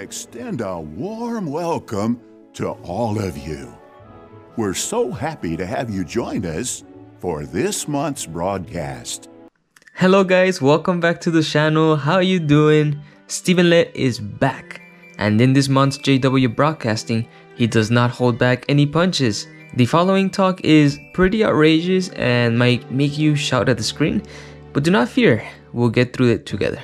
extend a warm welcome to all of you. We're so happy to have you join us for this month's broadcast. Hello guys, welcome back to the channel. How you doing? Stephen Lett is back, and in this month's JW broadcasting, he does not hold back any punches. The following talk is pretty outrageous and might make you shout at the screen, but do not fear, we'll get through it together.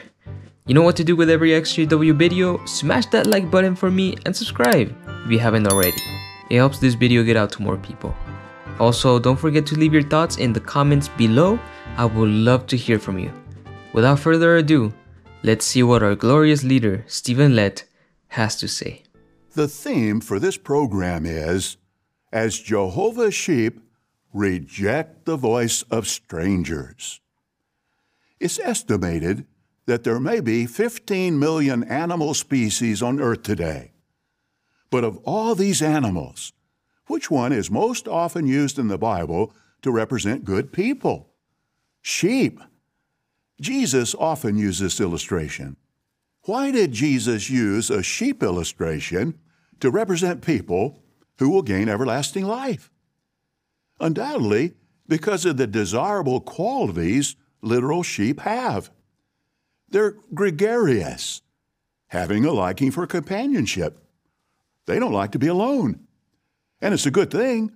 You know what to do with every ExJW video. Smash that like button for me and subscribe if you haven't already. It helps this video get out to more people. Also, don't forget to leave your thoughts in the comments below. I would love to hear from you. Without further ado, let's see what our glorious leader, Stephen Lett, has to say. The theme for this program is, as Jehovah's sheep reject the voice of strangers. It's estimated that there may be 15 million animal species on Earth today. But of all these animals, which one is most often used in the Bible to represent good people? Sheep. Jesus often used this illustration. Why did Jesus use a sheep illustration to represent people who will gain everlasting life? Undoubtedly, because of the desirable qualities literal sheep have. They're gregarious, having a liking for companionship. They don't like to be alone. And it's a good thing,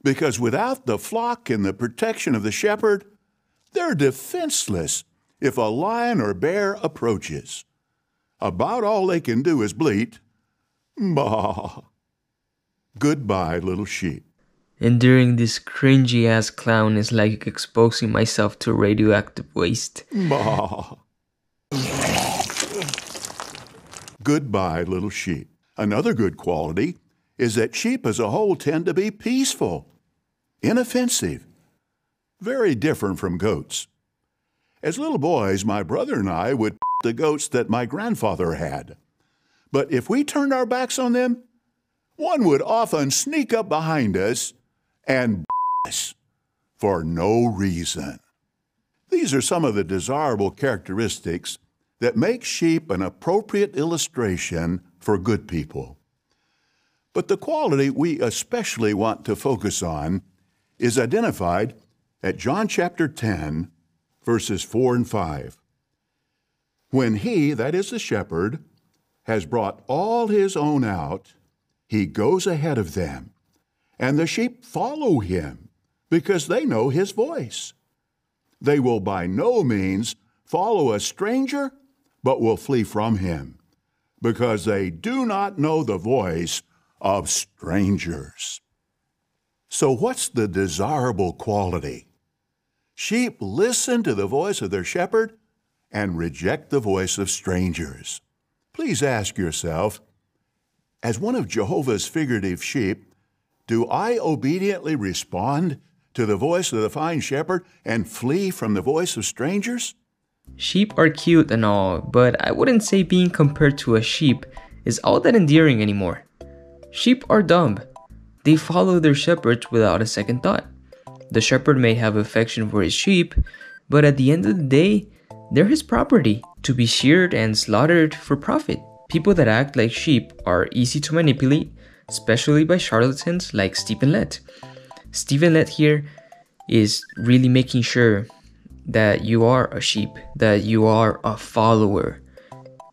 because without the flock and the protection of the shepherd, they're defenseless if a lion or bear approaches. About all they can do is bleat, "Bah." Goodbye, little sheep. Enduring this cringy-ass clown is like exposing myself to radioactive waste. Bah. Goodbye, little sheep. Another good quality is that sheep as a whole tend to be peaceful, inoffensive, very different from goats. As little boys, my brother and I would the goats that my grandfather had. But if we turned our backs on them, one would often sneak up behind us and us for no reason. These are some of the desirable characteristics that make sheep an appropriate illustration for good people. But the quality we especially want to focus on is identified at John chapter 10, verses 4 and 5. When he, that is the shepherd, has brought all his own out, he goes ahead of them, and the sheep follow him because they know his voice. They will by no means follow a stranger, but will flee from him, because they do not know the voice of strangers. So what's the desirable quality? Sheep listen to the voice of their shepherd and reject the voice of strangers. Please ask yourself, as one of Jehovah's figurative sheep, do I obediently respond to the voice of the fine shepherd and flee from the voice of strangers? Sheep are cute and all, but I wouldn't say being compared to a sheep is all that endearing anymore. Sheep are dumb. They follow their shepherds without a second thought. The shepherd may have affection for his sheep, but at the end of the day, they're his property, to be sheared and slaughtered for profit. People that act like sheep are easy to manipulate, especially by charlatans like Stephen Lett. Stephen Lett here is really making sure that you are a sheep, that you are a follower.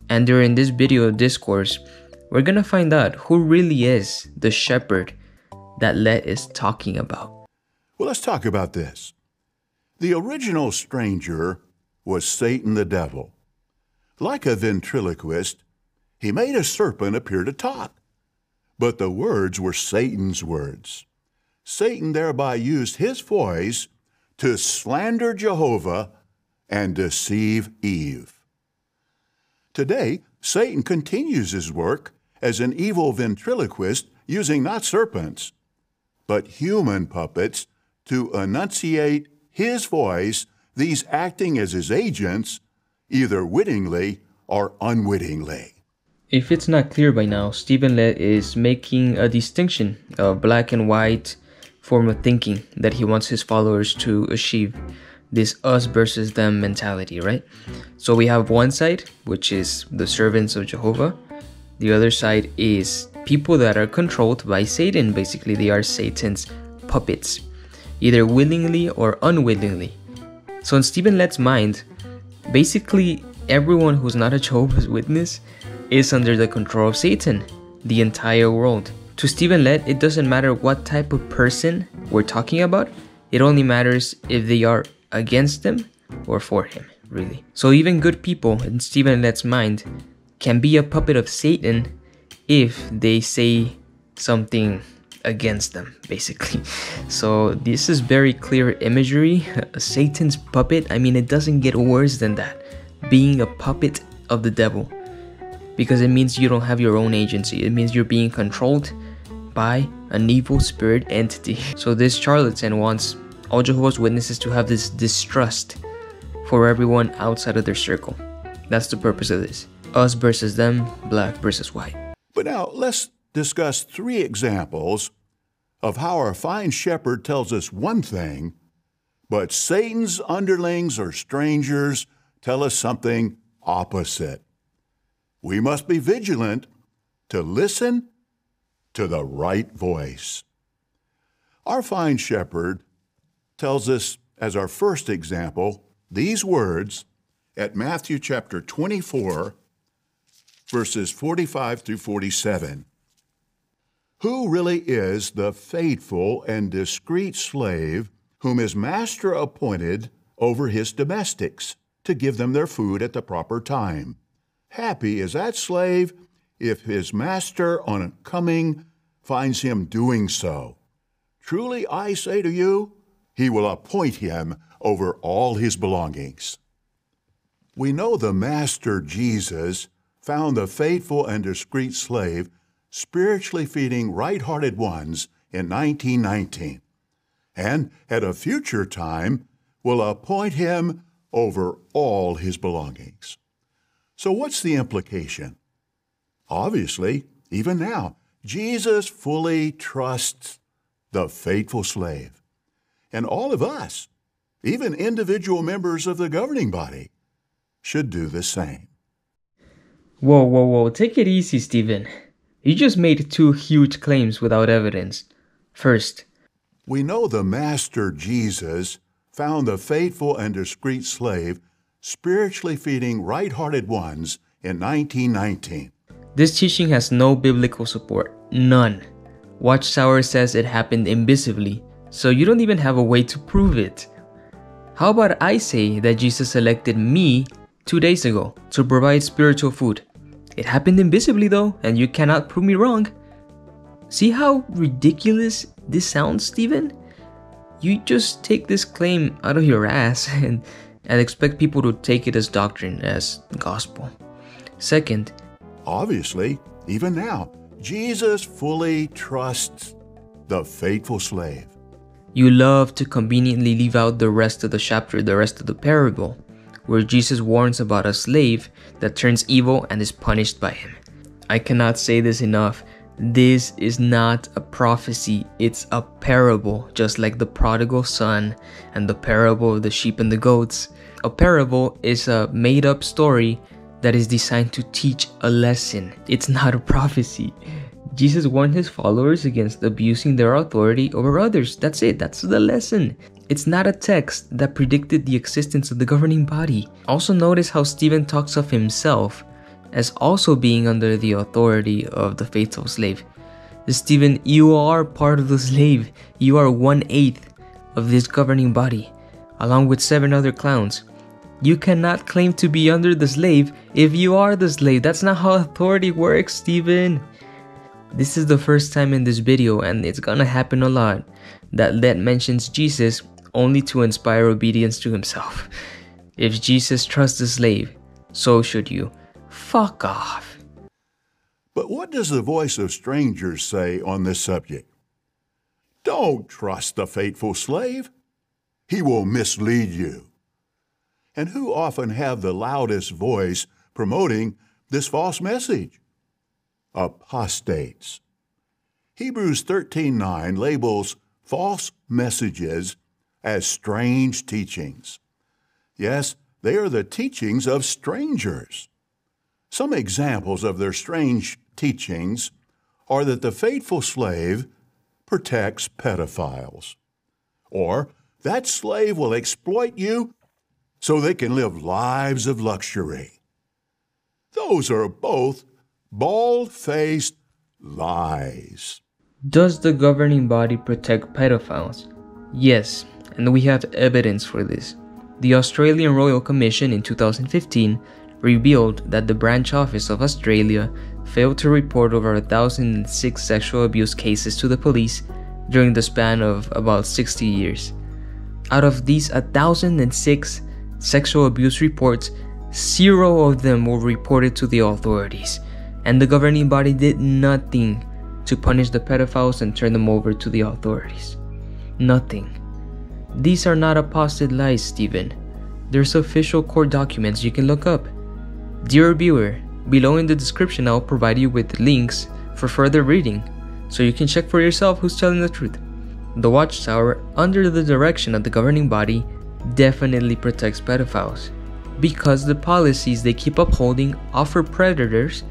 And during this video discourse, we're gonna find out who really is the shepherd that Lett is talking about. Well, let's talk about this. The original stranger was Satan the devil. Like a ventriloquist, he made a serpent appear to talk, but the words were Satan's words. Satan thereby used his voice to slander Jehovah and deceive Eve. Today, Satan continues his work as an evil ventriloquist using not serpents, but human puppets to enunciate his voice, these acting as his agents, either wittingly or unwittingly. If it's not clear by now, Stephen Lett is making a distinction of black and white form of thinking that he wants his followers to achieve, this us versus them mentality, right? So we have one side, which is the servants of Jehovah, The other side is people that are controlled by Satan. Basically, they are Satan's puppets, either willingly or unwillingly. So in Stephen Lett's mind, basically everyone who's not a Jehovah's Witness is under the control of Satan, the entire world. To Stephen Lett, it doesn't matter what type of person we're talking about. It only matters if they are against him or for him, really. So even good people in Stephen Lett's mind can be a puppet of Satan if they say something against them, basically. So this is very clear imagery. Satan's puppet, I mean, it doesn't get worse than that. Being a puppet of the devil, because it means you don't have your own agency. It means you're being controlled by an evil spirit entity. So this charlatan wants all Jehovah's Witnesses to have this distrust for everyone outside of their circle. That's the purpose of this. Us versus them, black versus white. But now let's discuss 3 examples of how our fine shepherd tells us one thing, but Satan's underlings or strangers tell us something opposite. We must be vigilant to listen to the right voice. Our fine shepherd tells us, as our first example, these words at Matthew chapter 24, verses 45 through 47. Who really is the faithful and discreet slave whom his master appointed over his domestics to give them their food at the proper time? Happy is that slave if his master on coming finds him doing so. Truly I say to you, he will appoint him over all his belongings. We know the Master Jesus found the faithful and discreet slave spiritually feeding right-hearted ones in 1919, and at a future time will appoint him over all his belongings. So what's the implication? Obviously, even now, Jesus fully trusts the faithful slave. And all of us, even individual members of the governing body, should do the same. Whoa. Take it easy, Stephen. You just made 2 huge claims without evidence. First, we know the Master Jesus found the faithful and discreet slave spiritually feeding right-hearted ones in 1919. This teaching has no biblical support. None. Watchtower says it happened invisibly, so you don't even have a way to prove it. How about I say that Jesus selected me 2 days ago to provide spiritual food? It happened invisibly though, and you cannot prove me wrong. See how ridiculous this sounds, Stephen? You just take this claim out of your ass and expect people to take it as doctrine, as gospel. Second, obviously, even now, Jesus fully trusts the faithful slave. You love to conveniently leave out the rest of the chapter, the rest of the parable, where Jesus warns about a slave that turns evil and is punished by him. I cannot say this enough. This is not a prophecy, it's a parable, just like the prodigal son and the parable of the sheep and the goats. A parable is a made-up story that is designed to teach a lesson. It's not a prophecy. Jesus warned his followers against abusing their authority over others. That's it. That's the lesson. It's not a text that predicted the existence of the governing body. Also notice how Stephen talks of himself as also being under the authority of the faithful slave. Stephen, you are part of the slave. You are 1/8 of this governing body, along with 7 other clowns. You cannot claim to be under the slave if you are the slave. That's not how authority works, Stephen. This is the first time in this video, and it's gonna happen a lot, that Let mentions Jesus only to inspire obedience to himself. If Jesus trusts the slave, so should you. Fuck off. But what does the voice of strangers say on this subject? Don't trust the faithful slave. He will mislead you. And who often have the loudest voice promoting this false message? Apostates. Hebrews 13:9 labels false messages as strange teachings. Yes, they are the teachings of strangers. Some examples of their strange teachings are that the faithful slave protects pedophiles, or that slave will exploit you so they can live lives of luxury. Those are both bald-faced lies. Does the governing body protect pedophiles? Yes, and we have evidence for this. The Australian Royal Commission in 2015 revealed that the branch office of Australia failed to report over 1,006 sexual abuse cases to the police during the span of about 60 years. Out of these 1,006 sexual abuse reports, 0 of them were reported to the authorities, and the governing body did nothing to punish the pedophiles and turn them over to the authorities. Nothing. These are not apostate lies, Stephen. There's official court documents you can look up. Dear viewer, below in the description I'll provide you with links for further reading, so you can check for yourself who's telling the truth. The Watchtower, under the direction of the governing body, definitely protects pedophiles, because the policies they keep upholding offer predators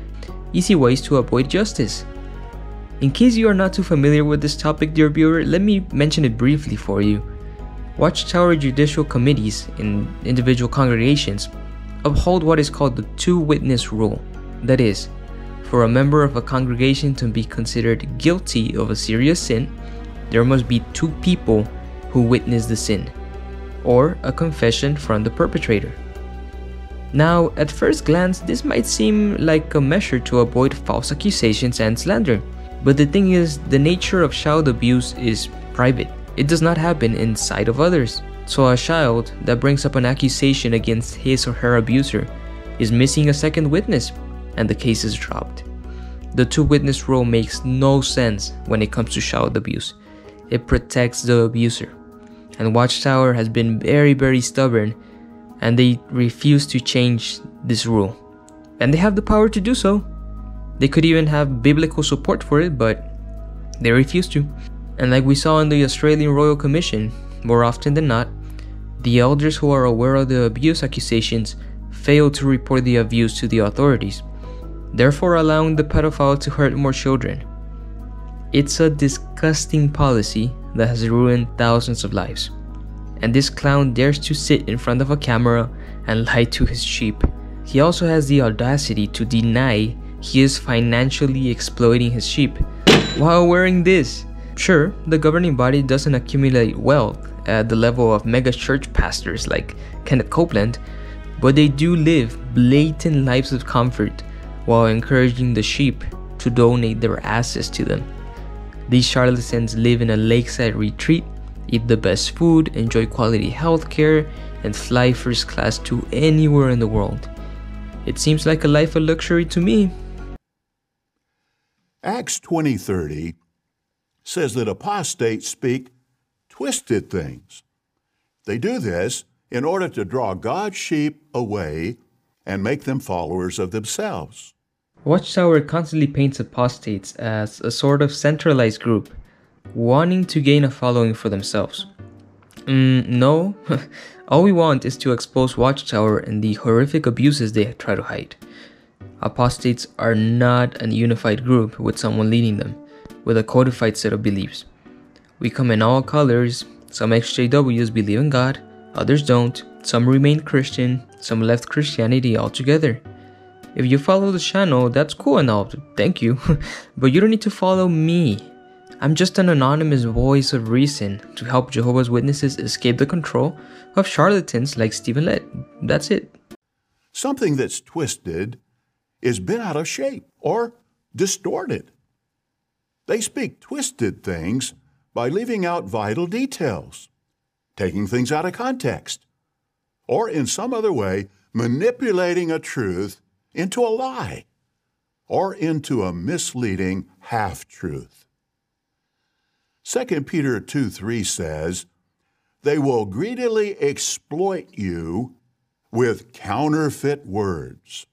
easy ways to avoid justice. In case you are not too familiar with this topic, dear viewer, let me mention it briefly for you. Watchtower judicial committees in individual congregations uphold what is called the two-witness rule. That is, for a member of a congregation to be considered guilty of a serious sin, there must be 2 people who witness the sin, or a confession from the perpetrator. Now, at first glance, this might seem like a measure to avoid false accusations and slander, but the thing is, the nature of child abuse is private. It does not happen in sight of others. So a child that brings up an accusation against his or her abuser is missing a second witness, and the case is dropped. The two-witness rule makes no sense when it comes to child abuse. It protects the abuser. And Watchtower has been very stubborn, and they refuse to change this rule. And they have the power to do so. They could even have biblical support for it, but they refuse to. And like we saw in the Australian Royal Commission, more often than not, the elders who are aware of the abuse accusations fail to report the abuse to the authorities, therefore allowing the pedophile to hurt more children. It's a disgusting policy that has ruined thousands of lives. And this clown dares to sit in front of a camera and lie to his sheep. He also has the audacity to deny he is financially exploiting his sheep while wearing this. Sure, the governing body doesn't accumulate wealth at the level of mega church pastors like Kenneth Copeland, but they do live blatant lives of comfort while encouraging the sheep to donate their assets to them. These charlatans live in a lakeside retreat, eat the best food, enjoy quality health care, and fly first class to anywhere in the world. It seems like a life of luxury to me. Acts 20:30 says that apostates speak twisted things. They do this in order to draw God's sheep away and make them followers of themselves. Watchtower constantly paints apostates as a sort of centralized group, wanting to gain a following for themselves. No, all we want is to expose Watchtower and the horrific abuses they try to hide. Apostates are not a unified group with someone leading them, with a codified set of beliefs. We come in all colors. Some ExJWs believe in God, others don't. Some remain Christian, some left Christianity altogether. If you follow the channel, that's cool and all, thank you, but you don't need to follow me. I'm just an anonymous voice of reason to help Jehovah's Witnesses escape the control of charlatans like Stephen Lett. That's it. Something that's twisted is bent out of shape or distorted. They speak twisted things by leaving out vital details, taking things out of context, or in some other way manipulating a truth into a lie or into a misleading half-truth. 2 Peter 2:3 says, "They will greedily exploit you with counterfeit words."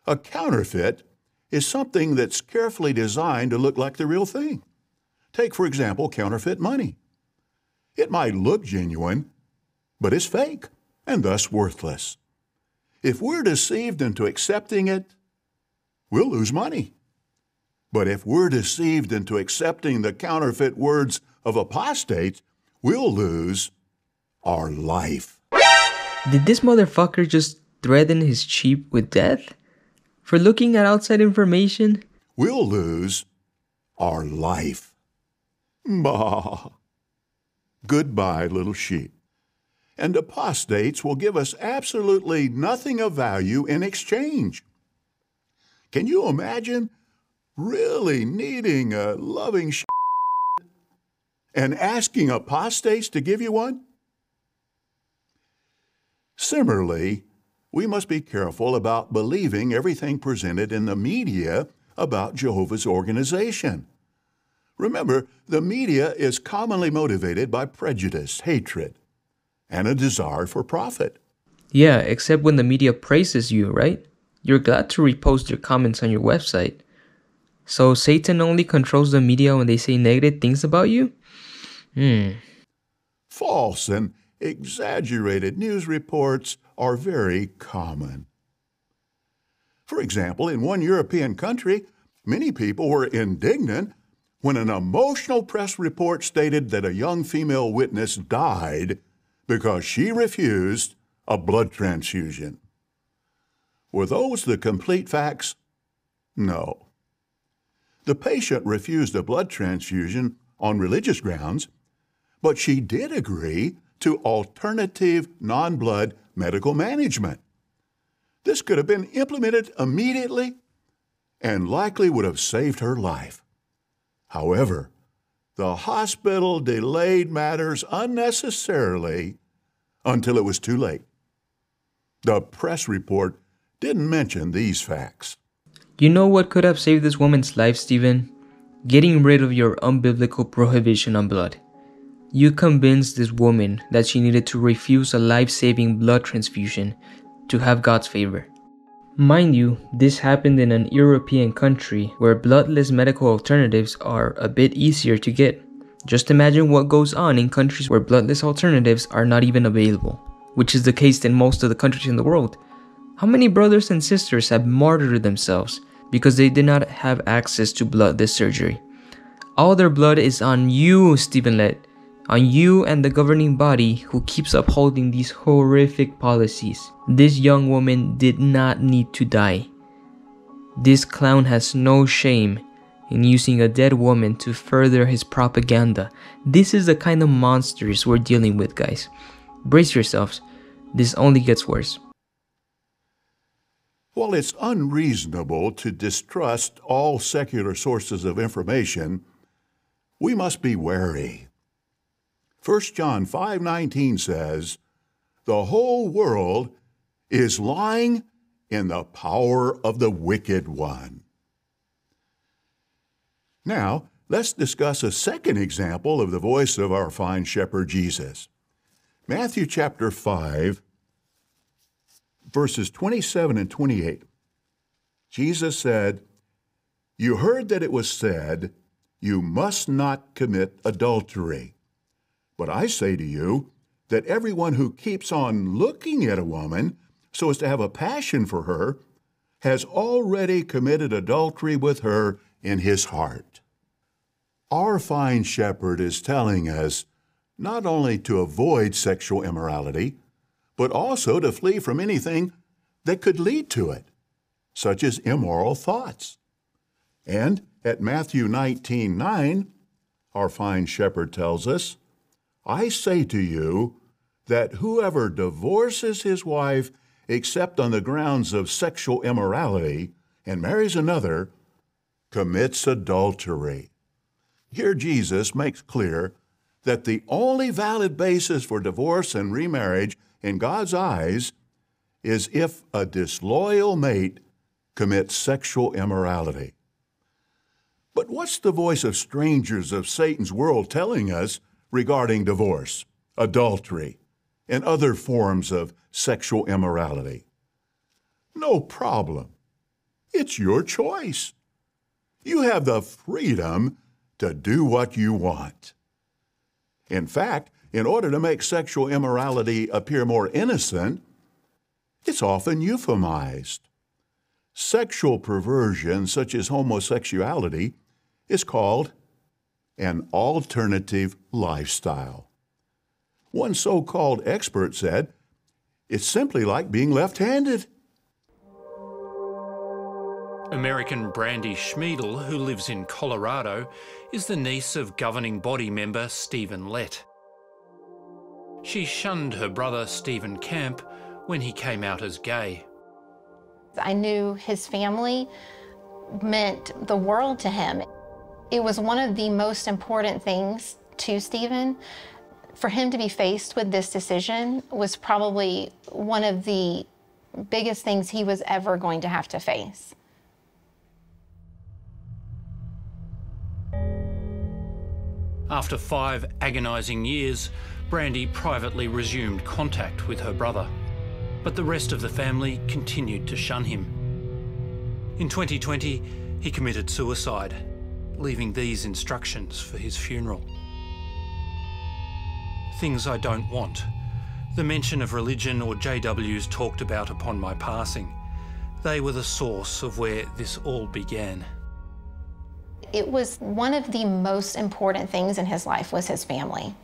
A counterfeit is something that's carefully designed to look like the real thing. Take, for example, counterfeit money. It might look genuine, but it's fake and thus worthless. If we're deceived into accepting it, we'll lose money. But if we're deceived into accepting the counterfeit words of apostates, we'll lose our life. Did this motherfucker just threaten his sheep with death? For looking at outside information? We'll lose our life. Bah! Goodbye, little sheep. And apostates will give us absolutely nothing of value in exchange. Can you imagine really needing a loving sheep and asking apostates to give you one? Similarly, we must be careful about believing everything presented in the media about Jehovah's organization. Remember, the media is commonly motivated by prejudice, hatred, and a desire for profit. Yeah, except when the media praises you, right? You're glad to repost your comments on your website. So Satan only controls the media when they say negative things about you? False and exaggerated news reports are very common. For example, in one European country, many people were indignant when an emotional press report stated that a young female witness died because she refused a blood transfusion. Were those the complete facts? No. The patient refused a blood transfusion on religious grounds, but she did agree to alternative non-blood medical management. This could have been implemented immediately and likely would have saved her life. However, the hospital delayed matters unnecessarily until it was too late. The press report didn't mention these facts. You know what could have saved this woman's life, Stephen? Getting rid of your unbiblical prohibition on blood. You convinced this woman that she needed to refuse a life-saving blood transfusion to have God's favor. Mind you, this happened in an European country where bloodless medical alternatives are a bit easier to get. Just imagine what goes on in countries where bloodless alternatives are not even available, which is the case in most of the countries in the world. How many brothers and sisters have martyred themselves because they did not have access to bloodless surgery? All their blood is on you, Stephen Lett. On you and the governing body who keeps upholding these horrific policies. This young woman did not need to die. This clown has no shame in using a dead woman to further his propaganda. This is the kind of monsters we're dealing with, guys. Brace yourselves. This only gets worse. While it's unreasonable to distrust all secular sources of information, we must be wary. 1 John 5:19 says, "The whole world is lying in the power of the wicked one." Now, let's discuss a second example of the voice of our fine shepherd Jesus. Matthew chapter 5, verses 27 and 28. Jesus said, "You heard that it was said, 'You must not commit adultery.' But I say to you that everyone who keeps on looking at a woman so as to have a passion for her has already committed adultery with her in his heart." Our fine shepherd is telling us not only to avoid sexual immorality, but also to flee from anything that could lead to it, such as immoral thoughts. And at Matthew 19:9, our fine shepherd tells us, "I say to you that whoever divorces his wife except on the grounds of sexual immorality and marries another commits adultery." Here Jesus makes clear that the only valid basis for divorce and remarriage in God's eyes is if a disloyal mate commits sexual immorality. But what's the voice of strangers of Satan's world telling us regarding divorce, adultery, and other forms of sexual immorality? No problem. It's your choice. You have the freedom to do what you want. In fact, in order to make sexual immorality appear more innocent, it's often euphemized. Sexual perversion, such as homosexuality, is called an alternative lifestyle. One so-called expert said, "It's simply like being left-handed." American Brandy Schmiedel, who lives in Colorado, is the niece of governing body member Stephen Lett. She shunned her brother Stephen Camp when he came out as gay. I knew his family meant the world to him. It was one of the most important things to Stephen. For him to be faced with this decision was probably one of the biggest things he was ever going to have to face. After 5 agonising years, Brandy privately resumed contact with her brother, but the rest of the family continued to shun him. In 2020, he committed suicide, leaving these instructions for his funeral. Things I don't want. The mention of religion or JWs talked about upon my passing. They were the source of where this all began. It was one of the most important things in his life was his family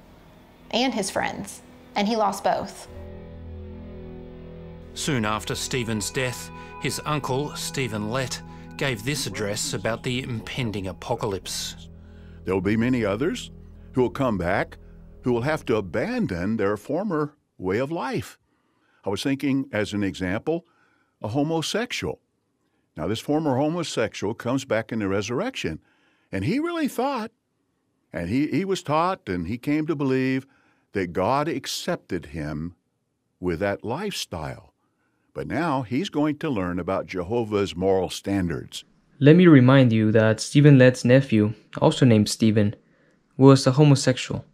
and his friends, and he lost both. Soon after Stephen's death, his uncle, Stephen Lett, gave this address about the impending apocalypse. There will be many others who will come back who will have to abandon their former way of life. I was thinking, as an example, a homosexual. Now, this former homosexual comes back in the resurrection, and he really thought, and he was taught, and he came to believe that God accepted him with that lifestyle. But now he's going to learn about Jehovah's moral standards. Let me remind you that Stephen Lett's nephew, also named Stephen, was a homosexual.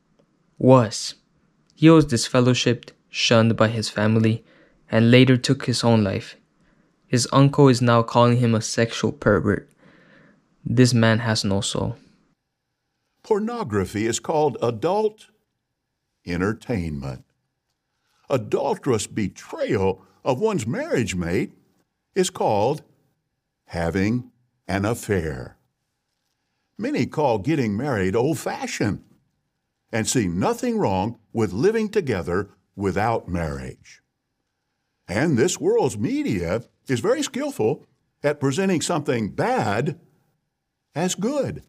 He was disfellowshipped, shunned by his family, and later took his own life. His uncle is now calling him a sexual pervert. This man has no soul. Pornography is called adult entertainment. Adulterous betrayal of one's marriage mate is called having an affair. Many call getting married old-fashioned and see nothing wrong with living together without marriage. And this world's media is very skillful at presenting something bad as good.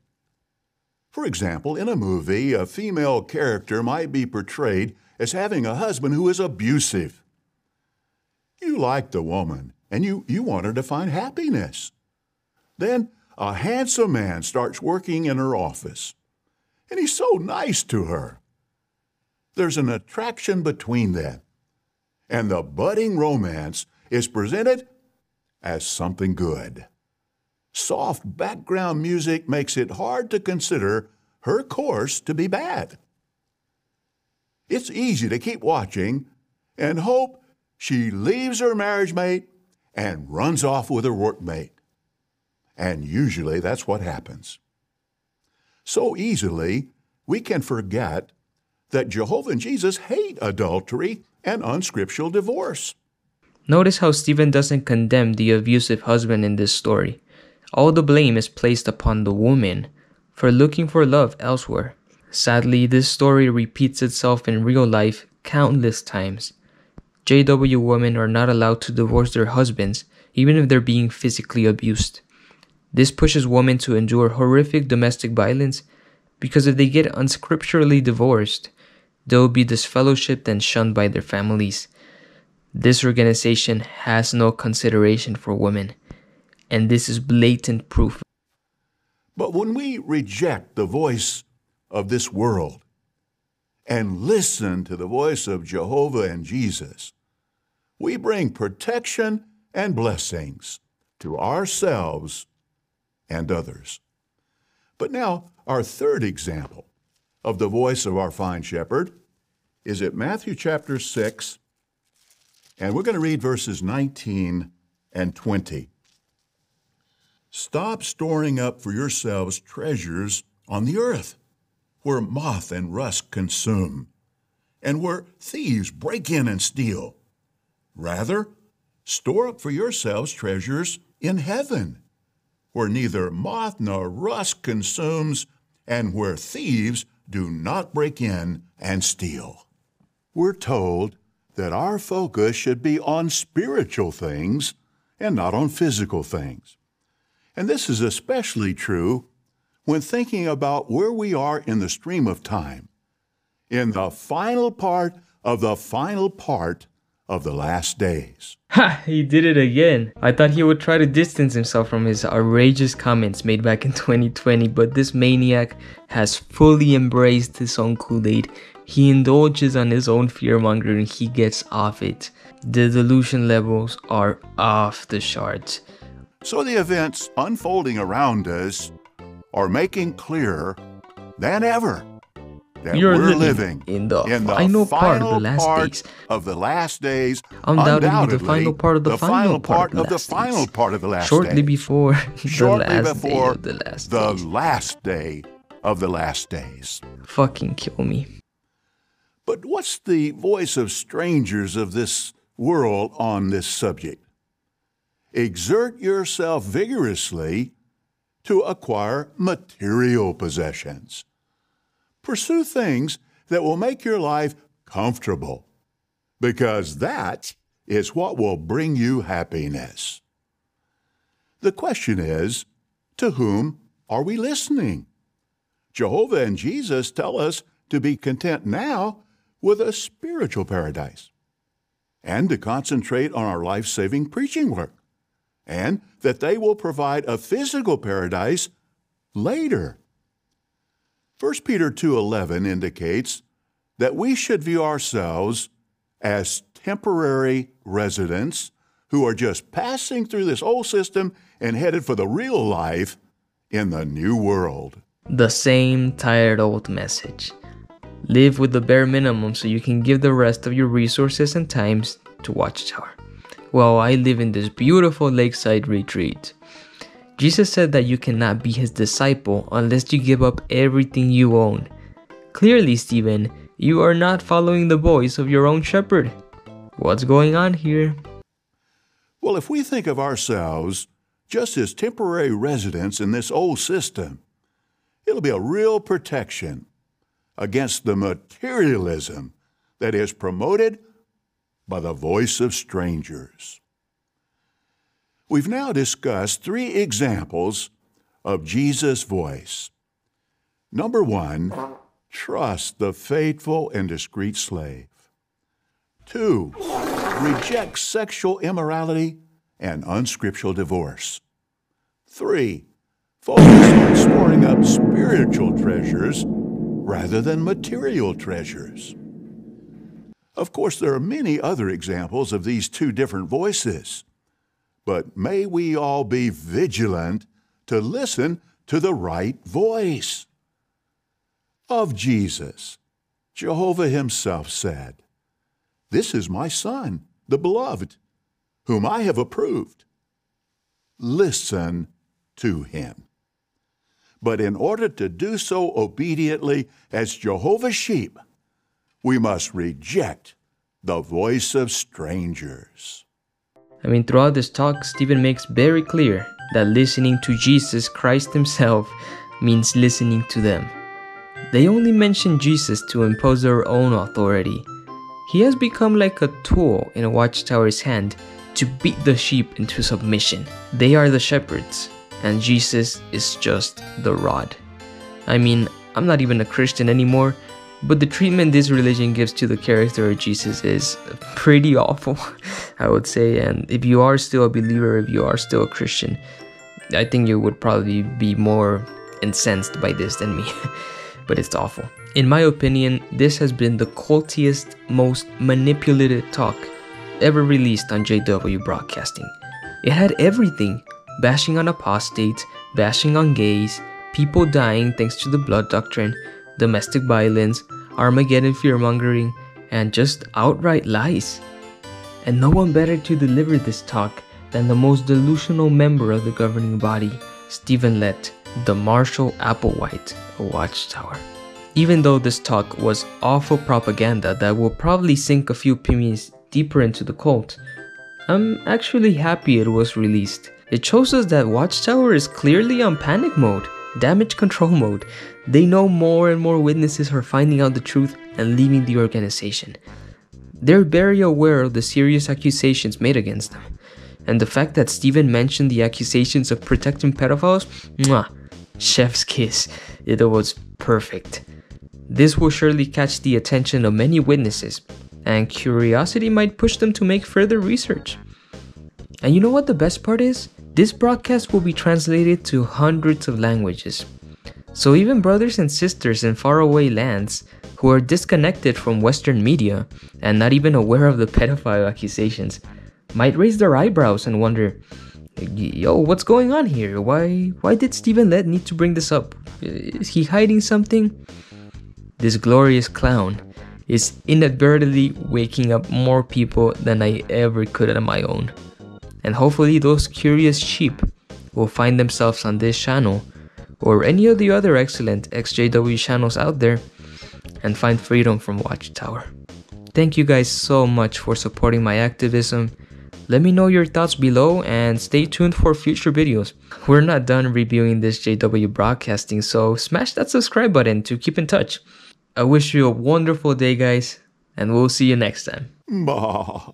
For example, in a movie, a female character might be portrayed as having a husband who is abusive. You like the woman, and you want her to find happiness. Then a handsome man starts working in her office, and he's so nice to her. There's an attraction between them, and the budding romance is presented as something good. Soft background music makes it hard to consider her course to be bad. It's easy to keep watching and hope she leaves her marriage mate and runs off with her workmate. And usually that's what happens. So easily we can forget that Jehovah and Jesus hate adultery and unscriptural divorce. Notice how Stephen doesn't condemn the abusive husband in this story. All the blame is placed upon the woman for looking for love elsewhere. Sadly, this story repeats itself in real life countless times. JW women are not allowed to divorce their husbands, even if they're being physically abused. This pushes women to endure horrific domestic violence because if they get unscripturally divorced, they'll be disfellowshipped and shunned by their families. This organization has no consideration for women, and this is blatant proof. But when we reject the voice of this world and listen to the voice of Jehovah and Jesus, we bring protection and blessings to ourselves and others. But now, our third example of the voice of our fine shepherd is at Matthew chapter 6, and we're going to read verses 19 and 20. Stop storing up for yourselves treasures on the earth, where moth and rust consume, and where thieves break in and steal. Rather, store up for yourselves treasures in heaven, where neither moth nor rust consumes, and where thieves do not break in and steal. We're told that our focus should be on spiritual things and not on physical things. And this is especially true when thinking about where we are in the stream of time, in the final part of the final part of the last days. Ha! He did it again. I thought he would try to distance himself from his outrageous comments made back in 2020, but this maniac has fully embraced his own Kool-Aid. He indulges on his own fear-mongering. He gets off it. The delusion levels are off the charts. So the events unfolding around us are making clearer than ever that You're we're living in the final part of the last days. Of the last days, Undoubtedly the final part of the final part of the final part of the last Shortly days. before Shortly the last before day of the last the days. last day of the last days. Fucking kill me. But what's the voice of strangers of this world on this subject? Exert yourself vigorously to acquire material possessions. Pursue things that will make your life comfortable, because that is what will bring you happiness. The question is, to whom are we listening? Jehovah and Jesus tell us to be content now with a spiritual paradise, and to concentrate on our life-saving preaching work, and that they will provide a physical paradise later. 1 Peter 2:11 indicates that we should view ourselves as temporary residents who are just passing through this old system and headed for the real life in the new world. The same tired old message. Live with the bare minimum so you can give the rest of your resources and times to Watchtower. Well, I live in this beautiful lakeside retreat. Jesus said that you cannot be his disciple unless you give up everything you own. Clearly, Stephen, you are not following the voice of your own shepherd. What's going on here? Well, if we think of ourselves just as temporary residents in this old system, it'll be a real protection against the materialism that is promoted by the voice of strangers. We've now discussed 3 examples of Jesus' voice. Number 1, trust the faithful and discreet slave. 2, reject sexual immorality and unscriptural divorce. 3, focus on storing up spiritual treasures rather than material treasures. Of course, there are many other examples of these 2 different voices, but may we all be vigilant to listen to the right voice. Of Jesus, Jehovah himself said, "This is my Son, the beloved, whom I have approved. Listen to him." But in order to do so obediently as Jehovah's sheep, we must reject the voice of strangers. Throughout this talk, Stephen makes very clear that listening to Jesus Christ himself means listening to them. They only mention Jesus to impose their own authority. He has become like a tool in a watchtower's hand to beat the sheep into submission. They are the shepherds, and Jesus is just the rod. I'm not even a Christian anymore, but the treatment this religion gives to the character of Jesus is pretty awful, I would say. And if you are still a believer, if you are still a Christian, I think you would probably be more incensed by this than me. But it's awful. In my opinion, this has been the cultiest, most manipulated talk ever released on JW Broadcasting. It had everything: bashing on apostates, bashing on gays, people dying thanks to the blood doctrine, domestic violence, Armageddon fear-mongering, and just outright lies. And no one better to deliver this talk than the most delusional member of the governing body, Stephen Lett, the Marshall Applewhite of Watchtower. Even though this talk was awful propaganda that will probably sink a few pennies deeper into the cult, I'm actually happy it was released. It shows us that Watchtower is clearly on panic mode, damage control mode. They know more and more witnesses are finding out the truth and leaving the organization. They're very aware of the serious accusations made against them. And the fact that Stephen mentioned the accusations of protecting pedophiles, mwah, chef's kiss. It was perfect. This will surely catch the attention of many witnesses, and curiosity might push them to make further research. And you know what the best part is? This broadcast will be translated to hundreds of languages. So even brothers and sisters in faraway lands who are disconnected from Western media and not even aware of the pedophile accusations might raise their eyebrows and wonder, yo, what's going on here? Why did Stephen Lett need to bring this up? Is he hiding something? This glorious clown is inadvertently waking up more people than I ever could on my own. And hopefully those curious sheep will find themselves on this channel or any of the other excellent ExJW channels out there and find freedom from Watchtower. Thank you guys so much for supporting my activism. Let me know your thoughts below and stay tuned for future videos. We're not done reviewing this JW broadcasting, so smash that subscribe button to keep in touch. I wish you a wonderful day, guys, and we'll see you next time. Bah.